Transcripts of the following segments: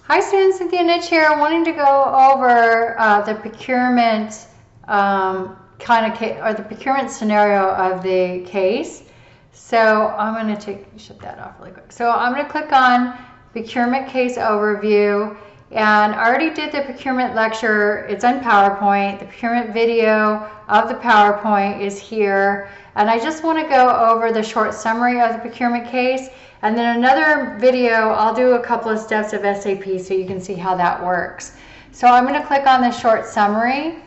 Hi students, Cynthia Nitch here, wanting to go over the procurement the procurement scenario of the case. So I'm going to shut that off really quick. So I'm going to click on procurement case overview, and I already did the procurement lecture. It's on PowerPoint. The procurement video of the PowerPoint is here, and I just want to go over the short summary of the procurement case. And then another video, I'll do a couple of steps of SAP so you can see how that works. So I'm going to click on the short summary.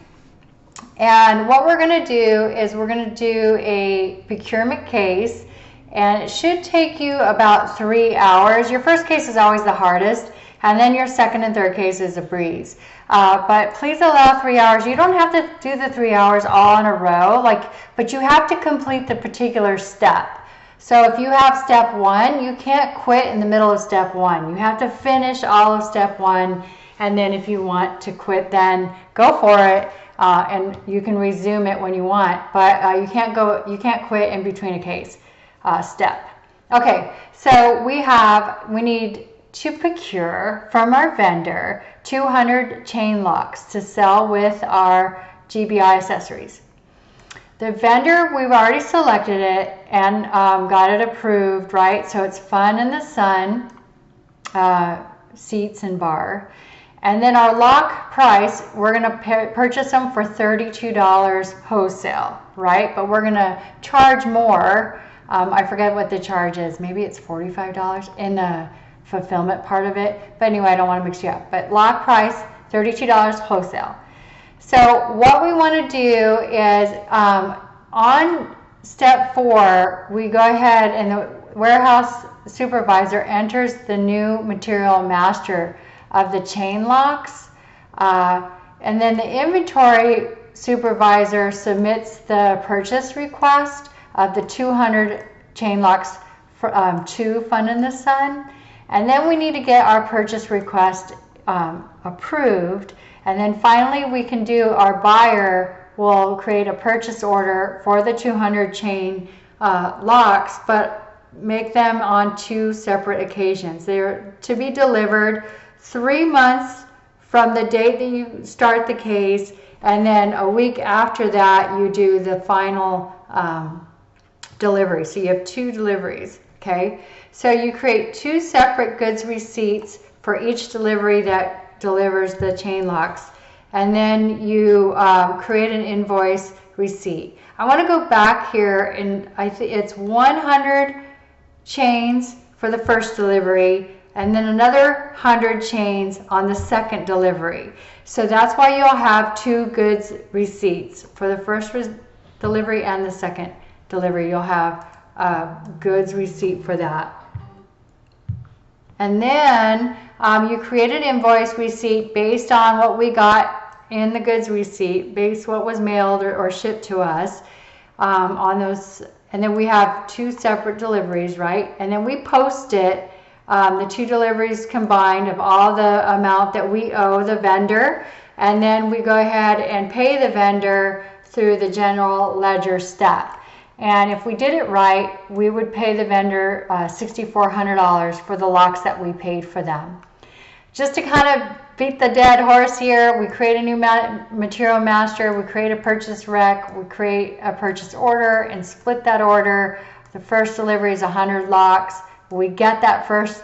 And what we're going to do is we're going to do a procurement case. And it should take you about 3 hours. Your first case is always the hardest. And then your second and third case is a breeze. But please allow 3 hours. You don't have to do the 3 hours all in a row, but you have to complete the particular step. So if you have step 1, you can't quit in the middle of step 1. You have to finish all of step 1, and then if you want to quit, then go for it, and you can resume it when you want. But you can't quit in between a case step. Okay, so we need to procure from our vendor 200 chain locks to sell with our GBI accessories. The vendor, we've already selected it and got it approved, right? So it's Fun in the Sun, seats and bar. And then our lock price, we're going to purchase them for $32 wholesale, right? But we're going to charge more. I forget what the charge is. Maybe it's $45 in the fulfillment part of it. But anyway, I don't want to mix you up. But lock price, $32 wholesale. So what we want to do is on step 4, we go ahead and the warehouse supervisor enters the new material master of the chain locks. And then the inventory supervisor submits the purchase request of the 200 chain locks to Fun in the Sun. And then we need to get our purchase request approved. And then finally we can do, our buyer will create a purchase order for the 200 chain locks, but make them on 2 separate occasions. They are to be delivered 3 months from the date that you start the case, and then a week after that you do the final delivery. So you have 2 deliveries, okay? So you create 2 separate goods receipts for each delivery that delivers the chain locks, and then you create an invoice receipt. I want to go back here, and it's 100 chains for the first delivery, and then another 100 chains on the second delivery. So that's why you'll have 2 goods receipts for the first delivery and the second delivery. You'll have a goods receipt for that. And then you create an invoice receipt based on what we got in the goods receipt, based what was mailed or shipped to us on those. And then we have 2 separate deliveries, right? And then we post it, the 2 deliveries combined of all the amount that we owe the vendor. And then we go ahead and pay the vendor through the general ledger step. And if we did it right, we would pay the vendor $6,400 for the locks that we paid for them. Just to kind of beat the dead horse here, we create a new material master, we create a purchase rec, we create a purchase order and split that order. The first delivery is 100 locks. We get that first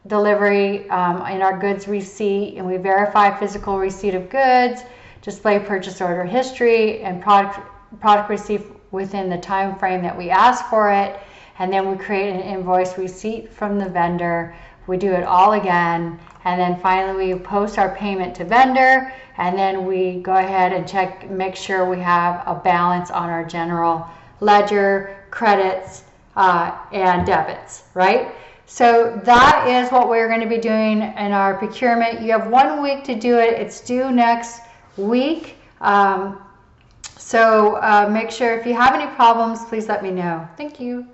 delivery in our goods receipt, and we verify physical receipt of goods, display purchase order history, and product receipt within the time frame that we ask for it, and then we create an invoice receipt from the vendor. We do it all again, and then finally we post our payment to vendor, and then we go ahead and make sure we have a balance on our general ledger, credits and debits, right? So that is what we're going to be doing in our procurement. You have 1 week to do it. It's due next week. So make sure, if you have any problems, please let me know. Thank you.